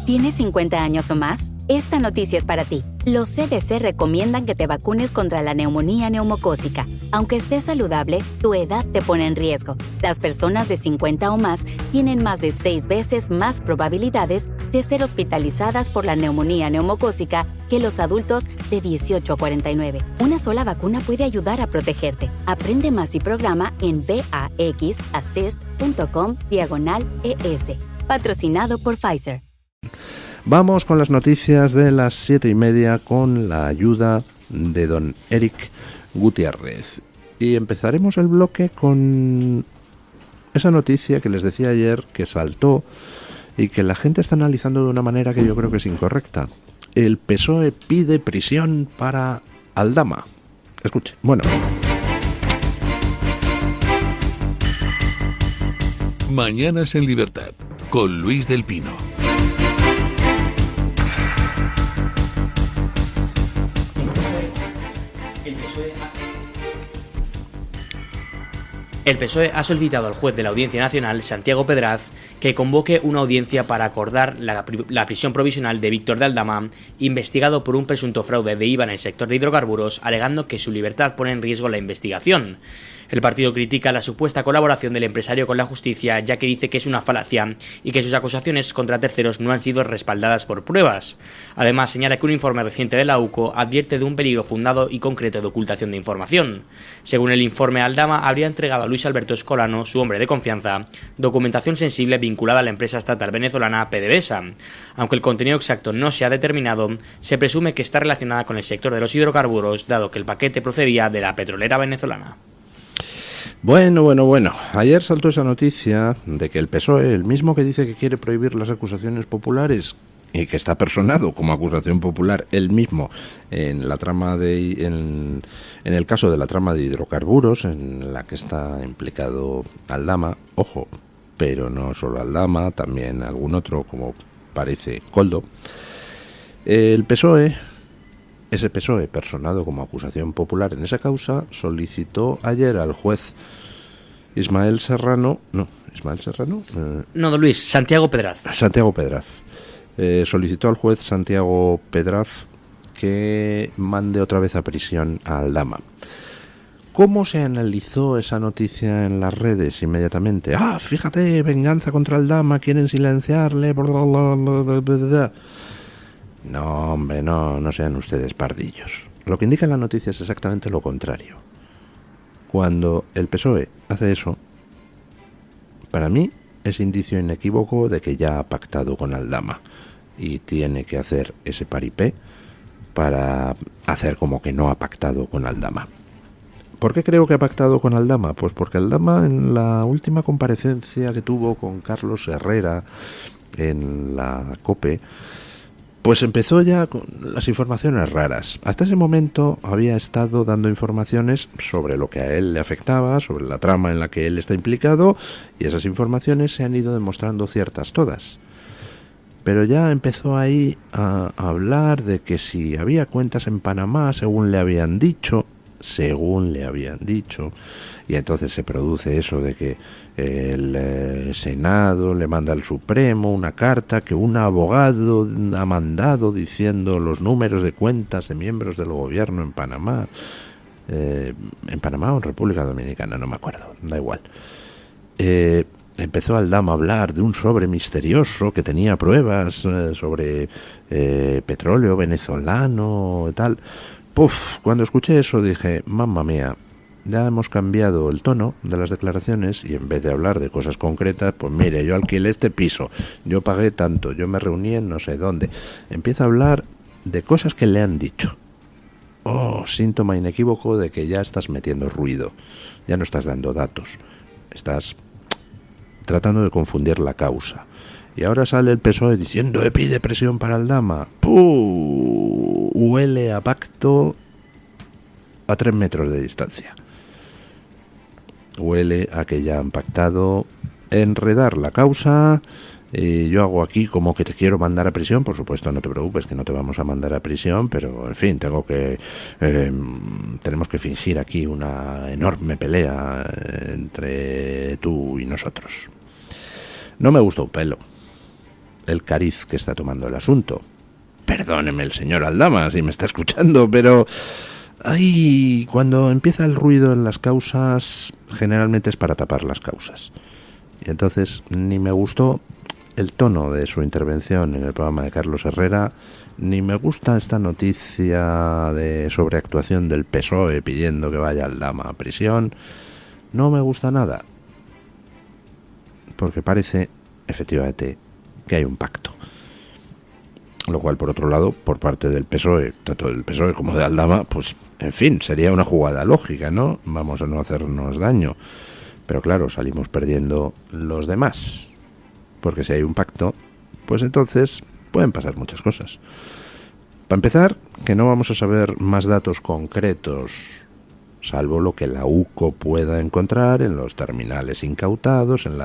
¿Tienes 50 años o más? Esta noticia es para ti. Los CDC recomiendan que te vacunes contra la neumonía neumocócica. Aunque estés saludable, tu edad te pone en riesgo. Las personas de 50 o más tienen más de 6 veces más probabilidades de ser hospitalizadas por la neumonía neumocócica que los adultos de 18 a 49. Una sola vacuna puede ayudar a protegerte. Aprende más y programa en vaxassist.com/ES. Patrocinado por Pfizer. Vamos con las noticias de las 7:30 con la ayuda de don Eric Gutiérrez. Y empezaremos el bloque con esa noticia que les decía ayer que saltó y que la gente está analizando de una manera que yo creo que es incorrecta. El PSOE pide prisión para Aldama. Escuche, bueno. Mañanas en Libertad, con Luis del Pino. El PSOE ha solicitado al juez de la Audiencia Nacional, Santiago Pedraz, que convoque una audiencia para acordar la prisión provisional de Víctor de Aldama, investigado por un presunto fraude de IVA en el sector de hidrocarburos, alegando que su libertad pone en riesgo la investigación. El partido critica la supuesta colaboración del empresario con la justicia, ya que dice que es una falacia y que sus acusaciones contra terceros no han sido respaldadas por pruebas. Además, señala que un informe reciente de la UCO advierte de un peligro fundado y concreto de ocultación de información. Según el informe, Aldama habría entregado a Luis Alberto Escolano, su hombre de confianza, documentación sensible vinculada a la empresa estatal venezolana PDVSA. Aunque el contenido exacto no se ha determinado, se presume que está relacionada con el sector de los hidrocarburos, dado que el paquete procedía de la petrolera venezolana. Bueno. Ayer saltó esa noticia de que el PSOE, el mismo que dice que quiere prohibir las acusaciones populares y que está personado como acusación popular él mismo en la trama en el caso de la trama de hidrocarburos en la que está implicado Aldama, ojo, pero no solo Aldama, también algún otro como parece Coldo. El PSOE, ese PSOE personado como acusación popular en esa causa, solicitó ayer al juez Ismael Serrano. No, don Luis, Santiago Pedraz. Solicitó al juez Santiago Pedraz que mande otra vez a prisión a Aldama. ¿Cómo se analizó esa noticia en las redes inmediatamente? Fíjate, venganza contra Aldama, quieren silenciarle. No, hombre, no sean ustedes pardillos. Lo que indica la noticia es exactamente lo contrario. Cuando el PSOE hace eso, para mí es indicio inequívoco de que ya ha pactado con Aldama y tiene que hacer ese paripé para hacer como que no ha pactado con Aldama. ¿Por qué creo que ha pactado con Aldama? Pues porque Aldama, en la última comparecencia que tuvo con Carlos Herrera en la COPE, pues empezó ya con las informaciones raras. Hasta ese momento había estado dando informaciones sobre lo que a él le afectaba, sobre la trama en la que él está implicado, y esas informaciones se han ido demostrando ciertas todas. Pero ya empezó ahí a hablar de que si había cuentas en Panamá, según le habían dicho, y entonces se produce eso de que el Senado le manda al Supremo una carta que un abogado ha mandado diciendo los números de cuentas de miembros del gobierno en Panamá, o en República Dominicana, no me acuerdo, da igual. Empezó Aldama a hablar de un sobre misterioso que tenía pruebas sobre petróleo venezolano y tal. Cuando escuché eso dije, mamma mía, ya hemos cambiado el tono de las declaraciones y en vez de hablar de cosas concretas, pues mire, yo alquilé este piso, yo pagué tanto, yo me reuní en no sé dónde. Empieza a hablar de cosas que le han dicho. Síntoma inequívoco de que ya estás metiendo ruido, ya no estás dando datos, estás tratando de confundir la causa. Y ahora sale el PSOE diciendo pide presión para Aldama. Huele a pacto a 3 metros de distancia. Huele a que ya han pactado enredar la causa. Yo hago aquí como que te quiero mandar a prisión. Por supuesto, no te preocupes, que no te vamos a mandar a prisión, pero en fin, tenemos que fingir aquí una enorme pelea entre tú y nosotros. No me gusta un pelo. el cariz que está tomando el asunto. Perdóneme el señor Aldama si me está escuchando, pero ahí cuando empieza el ruido en las causas, generalmente es para tapar las causas. Y entonces ni me gustó el tono de su intervención en el programa de Carlos Herrera, ni me gusta esta noticia de sobreactuación del PSOE pidiendo que vaya Aldama a prisión. No me gusta nada, porque parece, efectivamente, que hay un pacto. Lo cual, por otro lado, por parte del PSOE, tanto del PSOE como de Aldama, pues, en fin, sería una jugada lógica, ¿no? Vamos a no hacernos daño. Pero claro, salimos perdiendo los demás. Porque si hay un pacto, pues entonces pueden pasar muchas cosas. Para empezar, que no vamos a saber más datos concretos, salvo lo que la UCO pueda encontrar en los terminales incautados, en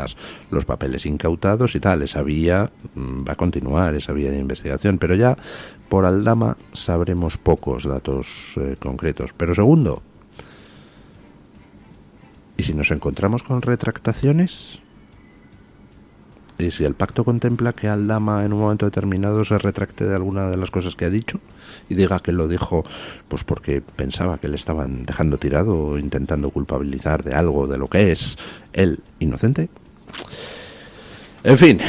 los papeles incautados y tal. Esa vía va a continuar, esa vía de investigación, pero ya por Aldama sabremos pocos datos concretos. Pero segundo, ¿y si nos encontramos con retractaciones? ¿Y si el pacto contempla que Aldama en un momento determinado se retracte de alguna de las cosas que ha dicho y diga que lo dijo pues porque pensaba que le estaban dejando tirado o intentando culpabilizar de algo de lo que es él inocente? En fin,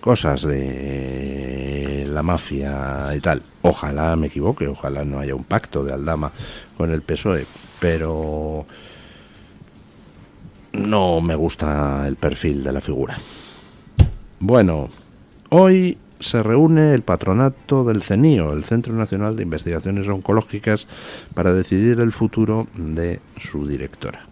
cosas de la mafia y tal. Ojalá me equivoque, ojalá no haya un pacto de Aldama con el PSOE, pero no me gusta el perfil de la figura. Bueno, hoy se reúne el patronato del CENIO, el Centro Nacional de Investigaciones Oncológicas, para decidir el futuro de su directora.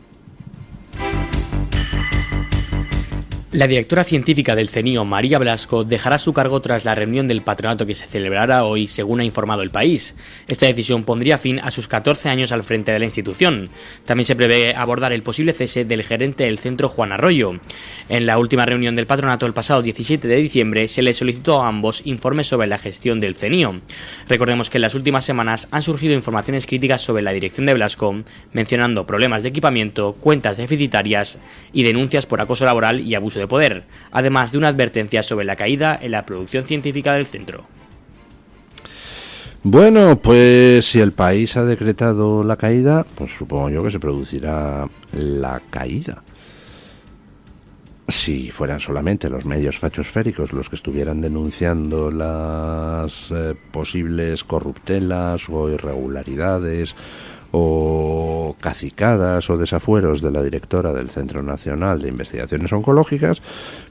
La directora científica del CENIO, María Blasco, dejará su cargo tras la reunión del patronato que se celebrará hoy, según ha informado El País. Esta decisión pondría fin a sus 14 años al frente de la institución. También se prevé abordar el posible cese del gerente del centro, Juan Arroyo. En la última reunión del patronato, el pasado 17 de diciembre, se les solicitó a ambos informes sobre la gestión del CENIO. Recordemos que en las últimas semanas han surgido informaciones críticas sobre la dirección de Blasco, mencionando problemas de equipamiento, cuentas deficitarias y denuncias por acoso laboral y abuso de poder, además de una advertencia sobre la caída en la producción científica del centro. Bueno, pues si el país ha decretado la caída, pues supongo yo que se producirá la caída. Si fueran solamente los medios fachosféricos los que estuvieran denunciando las posibles corruptelas o irregularidades o cacicadas o desafueros de la directora del Centro Nacional de Investigaciones Oncológicas,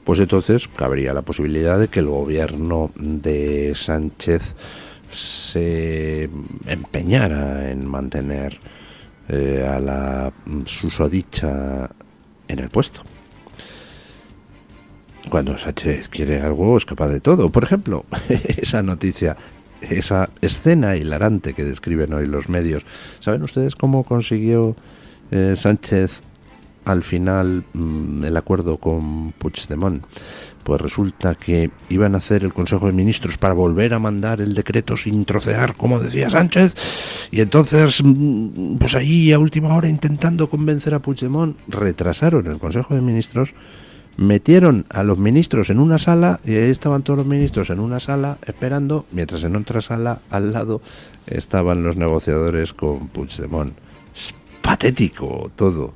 pues entonces cabría la posibilidad de que el gobierno de Sánchez se empeñara en mantener a la susodicha en el puesto. Cuando Sánchez quiere algo es capaz de todo. Por ejemplo, esa noticia, esa escena hilarante que describen hoy los medios. ¿Saben ustedes cómo consiguió Sánchez al final el acuerdo con Puigdemont? Pues resulta que iban a hacer el Consejo de Ministros para volver a mandar el decreto sin trocear, como decía Sánchez, y entonces, pues ahí a última hora intentando convencer a Puigdemont, retrasaron el Consejo de Ministros, metieron a los ministros en una sala y ahí estaban todos los ministros en una sala esperando, mientras en otra sala al lado estaban los negociadores con Puigdemont. Es patético todo.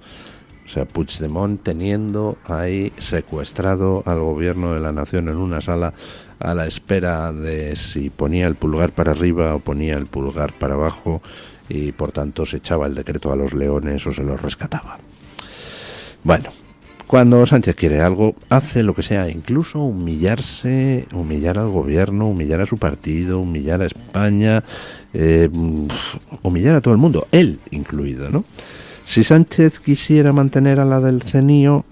O sea, Puigdemont teniendo ahí secuestrado al gobierno de la nación en una sala a la espera de si ponía el pulgar para arriba o ponía el pulgar para abajo y por tanto se echaba el decreto a los leones o se los rescataba. Bueno, cuando Sánchez quiere algo, hace lo que sea, incluso humillarse, humillar al gobierno, humillar a su partido, humillar a España, humillar a todo el mundo, él incluido, ¿no? Si Sánchez quisiera mantener a la del CENIO,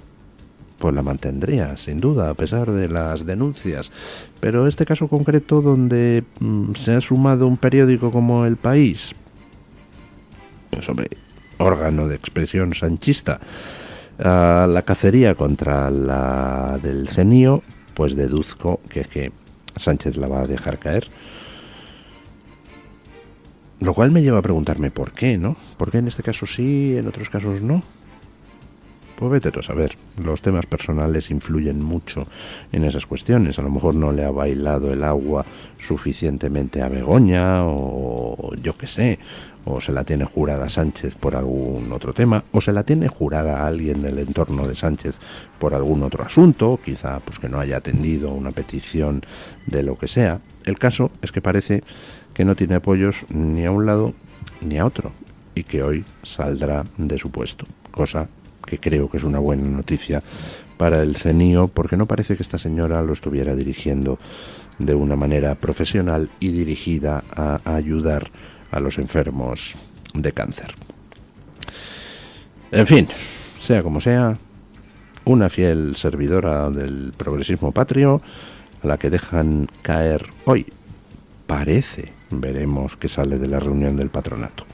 pues la mantendría, sin duda, a pesar de las denuncias. Pero este caso concreto, donde se ha sumado un periódico como El País, pues hombre, órgano de expresión sanchista, a la cacería contra la del CENIO, pues deduzco que Sánchez la va a dejar caer. Lo cual me lleva a preguntarme por qué, ¿no? ¿Por qué en este caso sí, en otros casos no? Pues vete tú a saber, los temas personales influyen mucho en esas cuestiones. A lo mejor no le ha bailado el agua suficientemente a Begoña, o yo qué sé, o se la tiene jurada a Sánchez por algún otro tema, o se la tiene jurada a alguien del entorno de Sánchez por algún otro asunto, quizá pues que no haya atendido una petición de lo que sea. El caso es que parece que no tiene apoyos ni a un lado ni a otro, y que hoy saldrá de su puesto, cosa que creo que es una buena noticia para el CNIO, porque no parece que esta señora lo estuviera dirigiendo de una manera profesional y dirigida a ayudar a los enfermos de cáncer. En fin, sea como sea, una fiel servidora del progresismo patrio, a la que dejan caer hoy. Parece, veremos qué sale de la reunión del patronato.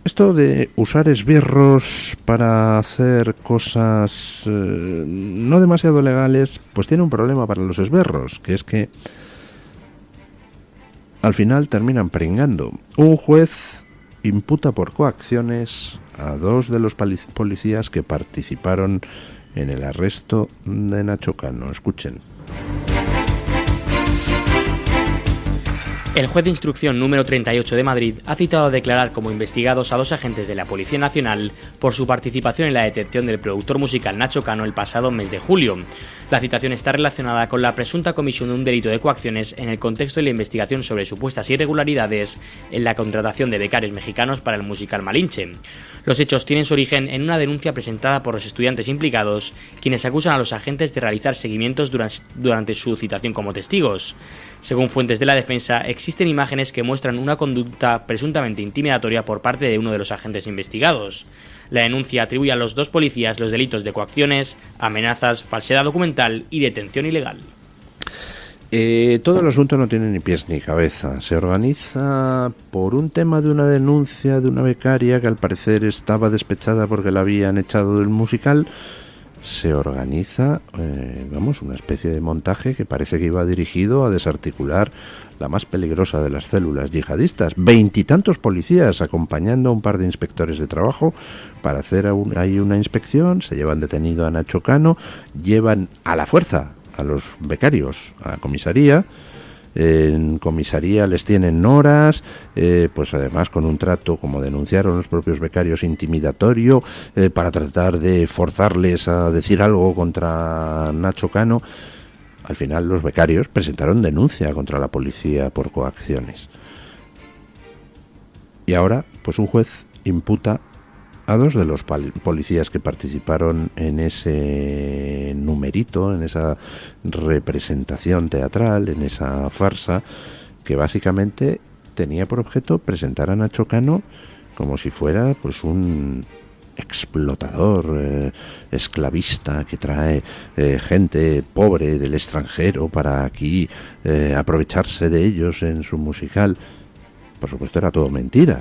Esto de usar esbirros para hacer cosas no demasiado legales, pues tiene un problema para los esbirros, que es que al final terminan pringando. Un juez imputa por coacciones a 2 de los policías que participaron en el arresto de Nacho Cano. Escuchen. El juez de instrucción número 38 de Madrid ha citado a declarar como investigados a 2 agentes de la Policía Nacional por su participación en la detención del productor musical Nacho Cano el pasado mes de julio. La citación está relacionada con la presunta comisión de un delito de coacciones en el contexto de la investigación sobre supuestas irregularidades en la contratación de becarios mexicanos para el musical Malinche. Los hechos tienen su origen en una denuncia presentada por los estudiantes implicados, quienes acusan a los agentes de realizar seguimientos durante su citación como testigos. Según fuentes de la defensa, existen imágenes que muestran una conducta presuntamente intimidatoria por parte de uno de los agentes investigados. La denuncia atribuye a los 2 policías los delitos de coacciones, amenazas, falsedad documental y detención ilegal. Todo el asunto no tiene ni pies ni cabeza. Se organiza por un tema de una denuncia de una becaria que al parecer estaba despechada porque la habían echado del musical. Se organiza, una especie de montaje que parece que iba dirigido a desarticular la más peligrosa de las células yihadistas. 20 y tantos policías acompañando a un par de inspectores de trabajo para hacer ahí una inspección. Se llevan detenido a Nacho Cano, llevan a la fuerza a los becarios a comisaría. En comisaría les tienen horas, pues además con un trato, como denunciaron los propios becarios, intimidatorio, para tratar de forzarles a decir algo contra Nacho Cano. Al final los becarios presentaron denuncia contra la policía por coacciones. Y ahora, pues un juez imputa a 2 de los policías que participaron en ese numerito, en esa representación teatral, en esa farsa, que básicamente tenía por objeto presentar a Nacho Cano como si fuera pues un explotador, esclavista, que trae gente pobre del extranjero para aquí aprovecharse de ellos en su musical. Por supuesto era todo mentira.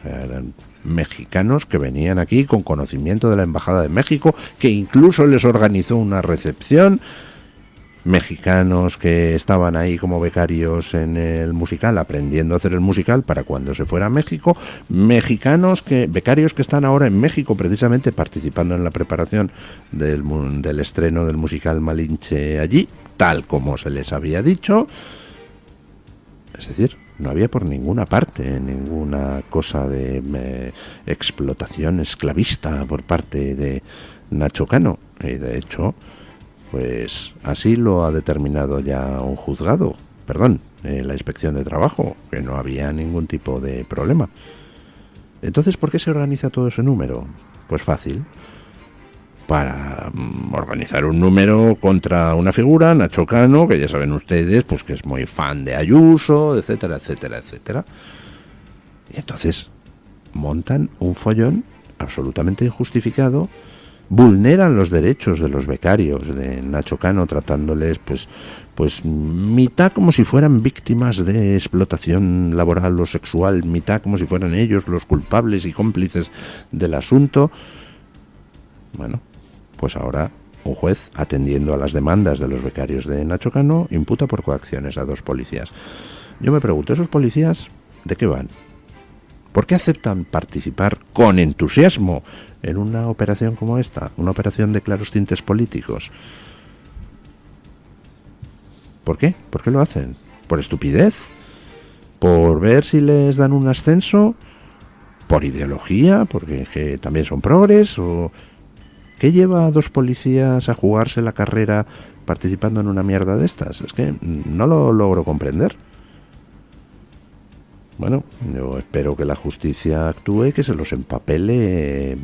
Eran mexicanos que venían aquí con conocimiento de la Embajada de México, que incluso les organizó una recepción. Mexicanos que estaban ahí como becarios en el musical, aprendiendo a hacer el musical para cuando se fuera a México. Becarios que están ahora en México precisamente participando en la preparación del estreno del musical Malinche allí, tal como se les había dicho. Es decir, no había por ninguna parte ninguna cosa de explotación esclavista por parte de Nacho Cano. Y de hecho, pues así lo ha determinado ya un juzgado, la inspección de trabajo, que no había ningún tipo de problema. Entonces, ¿por qué se organiza todo ese número? Pues fácil. Para organizar un número contra una figura, Nacho Cano, que ya saben ustedes, pues que es muy fan de Ayuso, etcétera, etcétera, etcétera. Y entonces montan un follón absolutamente injustificado, vulneran los derechos de los becarios de Nacho Cano, tratándoles pues mitad como si fueran víctimas de explotación laboral o sexual, mitad como si fueran ellos los culpables y cómplices del asunto. Bueno, pues ahora un juez, atendiendo a las demandas de los becarios de Nacho Cano, imputa por coacciones a 2 policías. Yo me pregunto, ¿esos policías de qué van? ¿Por qué aceptan participar con entusiasmo en una operación como esta? Una operación de claros tintes políticos. ¿Por qué? ¿Por qué lo hacen? ¿Por estupidez? ¿Por ver si les dan un ascenso? ¿Por ideología? ¿Porque que también son progres? ¿O qué lleva a 2 policías a jugarse la carrera participando en una mierda de estas? Es que no lo logro comprender. Bueno, yo espero que la justicia actúe y que se los empapele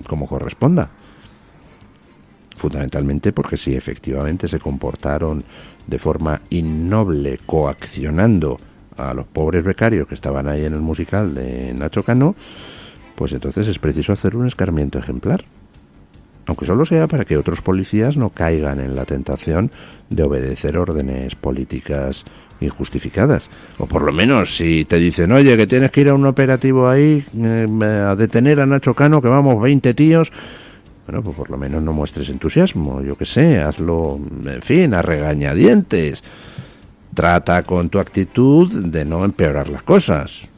como corresponda. Fundamentalmente porque si efectivamente se comportaron de forma innoble, coaccionando a los pobres becarios que estaban ahí en el musical de Nacho Cano, pues entonces es preciso hacer un escarmiento ejemplar. Aunque solo sea para que otros policías no caigan en la tentación de obedecer órdenes políticas injustificadas. O por lo menos si te dicen, oye, que tienes que ir a un operativo ahí a detener a Nacho Cano, que vamos 20 tíos... Bueno, pues por lo menos no muestres entusiasmo, yo qué sé, hazlo, en fin, a regañadientes. Trata con tu actitud de no empeorar las cosas,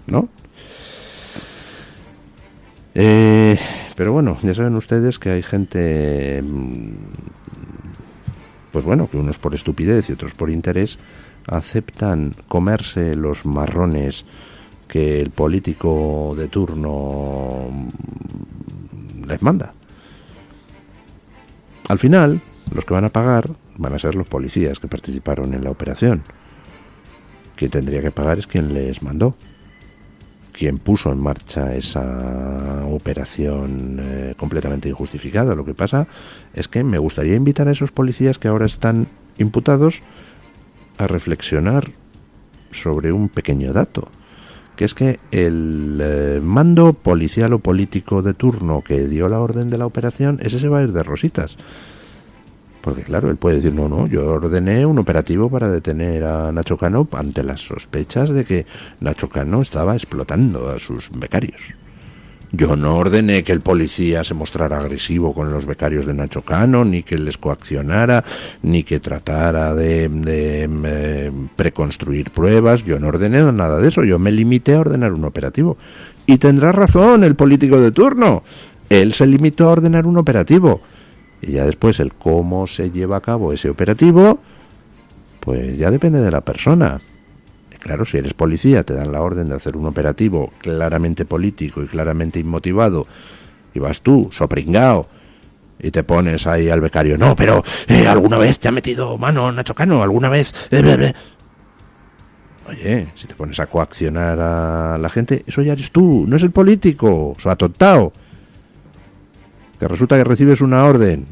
¿no? Pero bueno, ya saben ustedes que hay gente, pues bueno, que unos por estupidez y otros por interés aceptan comerse los marrones que el político de turno les manda. Al final, los que van a pagar van a ser los policías que participaron en la operación. Quien tendría que pagar es quien les mandó, quien puso en marcha esa operación completamente injustificada. Lo que pasa es que me gustaría invitar a esos policías que ahora están imputados a reflexionar sobre un pequeño dato, que es que el mando policial o político de turno que dio la orden de la operación, ese se va a ir de rositas. Porque claro, él puede decir, no, yo ordené un operativo para detener a Nacho Cano ante las sospechas de que Nacho Cano estaba explotando a sus becarios. Yo no ordené que el policía se mostrara agresivo con los becarios de Nacho Cano, ni que les coaccionara, ni que tratara de preconstruir pruebas. Yo no ordené nada de eso, yo me limité a ordenar un operativo. Y tendrá razón el político de turno. Él se limitó a ordenar un operativo. Y ya después el cómo se lleva a cabo ese operativo, pues ya depende de la persona. Y claro, si eres policía, te dan la orden de hacer un operativo claramente político y claramente inmotivado, y vas tú, sopringao, y te pones ahí al becario, no, pero ¿alguna vez te ha metido mano Nacho Cano? ¿Alguna vez? Oye, si te pones a coaccionar a la gente, eso ya eres tú, no es el político, so atontao. Que resulta que recibes una orden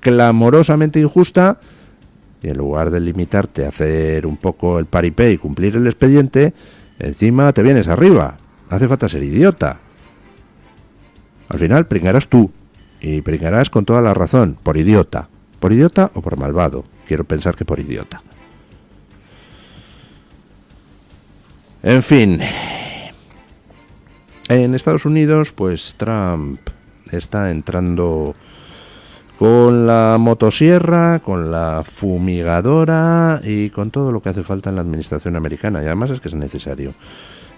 clamorosamente injusta y en lugar de limitarte a hacer un poco el paripé y cumplir el expediente, encima te vienes arriba. Hace falta ser idiota. Al final pringarás tú, y pringarás con toda la razón, por idiota. ¿Por idiota o por malvado? Quiero pensar que por idiota. En fin, en Estados Unidos, pues Trump está entrando con la motosierra, con la fumigadora y con todo lo que hace falta en la administración americana, y además es que es necesario.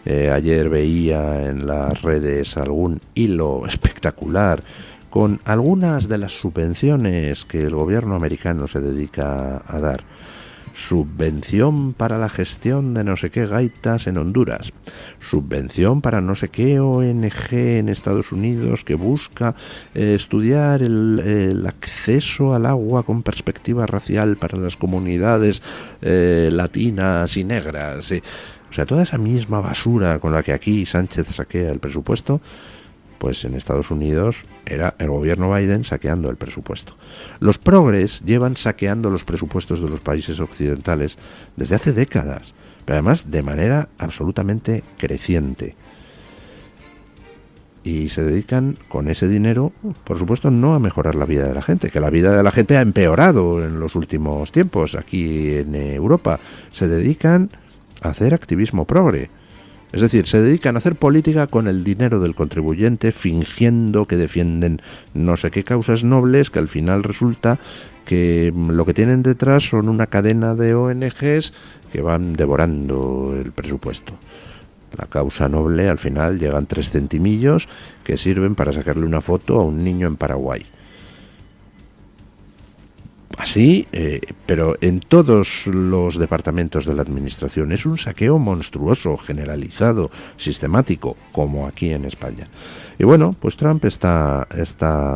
Ayer veía en las redes algún hilo espectacular con algunas de las subvenciones que el gobierno americano se dedica a dar. Subvención para la gestión de no sé qué gaitas en Honduras, subvención para no sé qué ONG en Estados Unidos que busca estudiar el acceso al agua con perspectiva racial para las comunidades latinas y negras. O sea, toda esa misma basura con la que aquí Sánchez saquea el presupuesto, pues en Estados Unidos era el gobierno Biden saqueando el presupuesto. Los progres llevan saqueando los presupuestos de los países occidentales desde hace décadas, pero además de manera absolutamente creciente. Y se dedican con ese dinero, por supuesto, no a mejorar la vida de la gente, que la vida de la gente ha empeorado en los últimos tiempos aquí en Europa. Se dedican a hacer activismo progre. Es decir, se dedican a hacer política con el dinero del contribuyente, fingiendo que defienden no sé qué causas nobles, que al final resulta que lo que tienen detrás son una cadena de ONGs que van devorando el presupuesto. La causa noble, al final llegan 3 centimillos que sirven para sacarle una foto a un niño en Paraguay. Así, pero en todos los departamentos de la administración. Es un saqueo monstruoso, generalizado, sistemático, como aquí en España. Y bueno, pues Trump está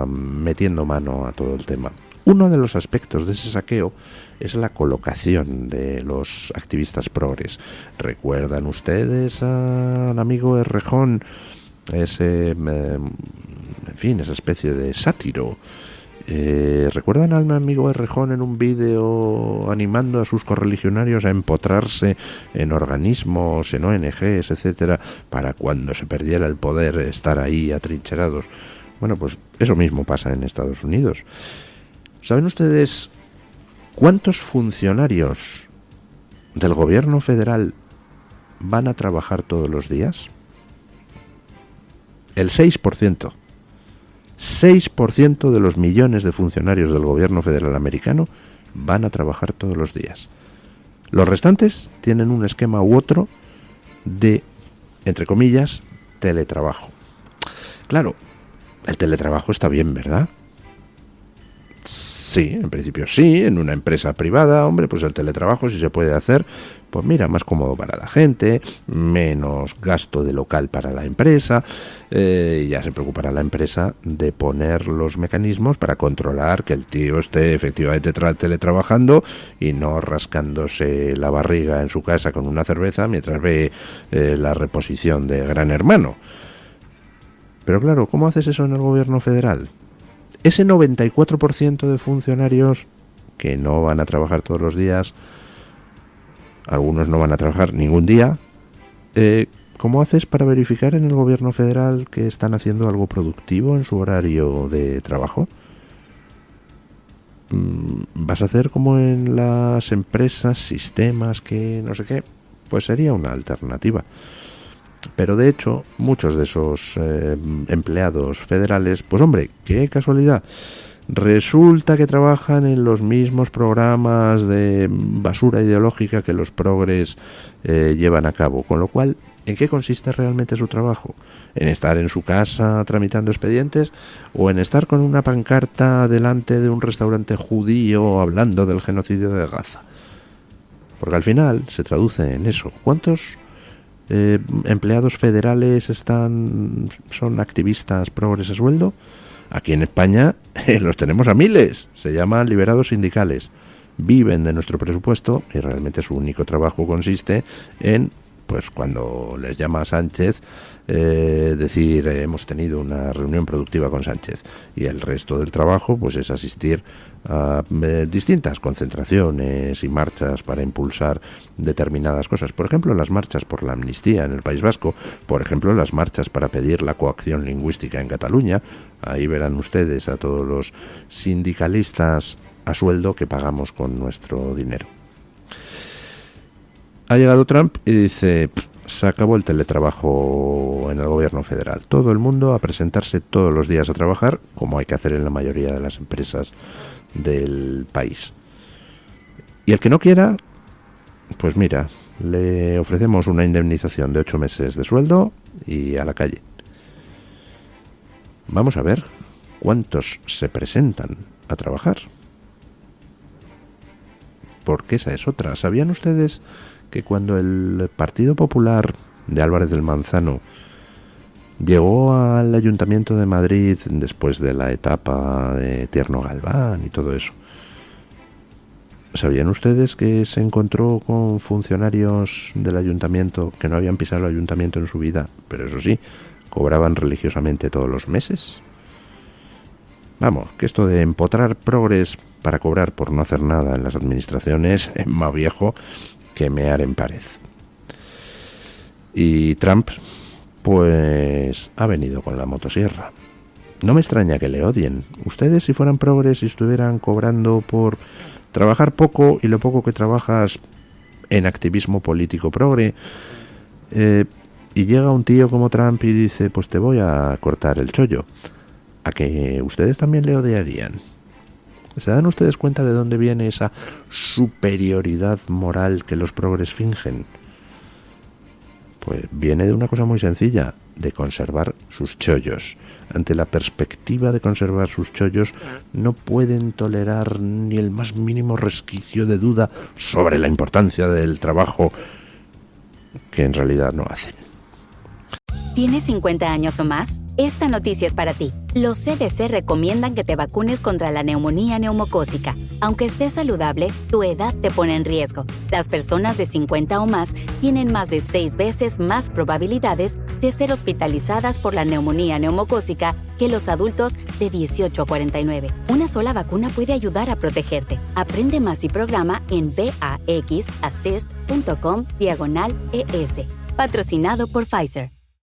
metiendo mano a todo el tema. Uno de los aspectos de ese saqueo es la colocación de los activistas progres. ¿Recuerdan ustedes al amigo Errejón? Esa especie de sátiro. ¿Recuerdan al amigo Errejón en un vídeo animando a sus correligionarios a empotrarse en organismos, en ONGs, etcétera, para cuando se perdiera el poder estar ahí atrincherados? Bueno, pues eso mismo pasa en Estados Unidos. ¿Saben ustedes cuántos funcionarios del gobierno federal van a trabajar todos los días? El 6%. 6% de los millones de funcionarios del gobierno federal americano van a trabajar todos los días. Los restantes tienen un esquema u otro de, entre comillas, teletrabajo. Claro, el teletrabajo está bien, ¿verdad? Sí, en principio sí, en una empresa privada, hombre, pues el teletrabajo si se puede hacer, pues mira, más cómodo para la gente, menos gasto de local para la empresa, ya se preocupará la empresa de poner los mecanismos para controlar que el tío esté efectivamente teletrabajando y no rascándose la barriga en su casa con una cerveza mientras ve la reposición de Gran Hermano. Pero claro, ¿cómo haces eso en el gobierno federal? Ese 94% de funcionarios que no van a trabajar todos los días, algunos no van a trabajar ningún día, ¿cómo haces para verificar en el gobierno federal que están haciendo algo productivo en su horario de trabajo? ¿Vas a hacer como en las empresas, sistemas, que no sé qué? Pues sería una alternativa. Pero de hecho, muchos de esos empleados federales, pues hombre, qué casualidad, resulta que trabajan en los mismos programas de basura ideológica que los progres llevan a cabo. Con lo cual, ¿en qué consiste realmente su trabajo? ¿En estar en su casa tramitando expedientes? ¿O en estar con una pancarta delante de un restaurante judío hablando del genocidio de Gaza? Porque al final se traduce en eso. ¿Cuántos empleados federales son activistas progres a sueldo? Aquí en España los tenemos a miles. Se llaman liberados sindicales. Viven de nuestro presupuesto y realmente su único trabajo consiste en, pues cuando les llama a Sánchez, decir hemos tenido una reunión productiva con Sánchez, y el resto del trabajo pues es asistir a distintas concentraciones y marchas para impulsar determinadas cosas. Por ejemplo, las marchas por la amnistía en el País Vasco, por ejemplo, las marchas para pedir la coacción lingüística en Cataluña. Ahí verán ustedes a todos los sindicalistas a sueldo que pagamos con nuestro dinero. Ha llegado Trump y dice: se acabó el teletrabajo en el gobierno federal. Todo el mundo a presentarse todos los días a trabajar, como hay que hacer en la mayoría de las empresas del país. Y el que no quiera, pues mira, le ofrecemos una indemnización de 8 meses de sueldo y a la calle. Vamos a ver cuántos se presentan a trabajar. Porque esa es otra. ¿Sabían ustedes que cuando el Partido Popular de Álvarez del Manzano llegó al Ayuntamiento de Madrid después de la etapa de Tierno Galván y todo eso, ¿sabían ustedes que se encontró con funcionarios del ayuntamiento que no habían pisado el ayuntamiento en su vida, pero eso sí, cobraban religiosamente todos los meses? Vamos, que esto de empotrar progres para cobrar por no hacer nada en las administraciones es más viejo que mear en pared. Y Trump, pues, ha venido con la motosierra. No me extraña que le odien. Ustedes, si fueran progres y estuvieran cobrando por trabajar poco, y lo poco que trabajas en activismo político progre, y llega un tío como Trump y dice: pues te voy a cortar el chollo, ¿a que ustedes también le odiarían? ¿Se dan ustedes cuenta de dónde viene esa superioridad moral que los progres fingen? Pues viene de una cosa muy sencilla, de conservar sus chollos. Ante la perspectiva de conservar sus chollos, no pueden tolerar ni el más mínimo resquicio de duda sobre la importancia del trabajo que en realidad no hacen. ¿Tienes 50 años o más? Esta noticia es para ti. Los CDC recomiendan que te vacunes contra la neumonía neumocócica. Aunque estés saludable, tu edad te pone en riesgo. Las personas de 50 o más tienen más de 6 veces más probabilidades de ser hospitalizadas por la neumonía neumocócica que los adultos de 18 a 49. Una sola vacuna puede ayudar a protegerte. Aprende más y programa en vaxassist.com/ES. Patrocinado por Pfizer.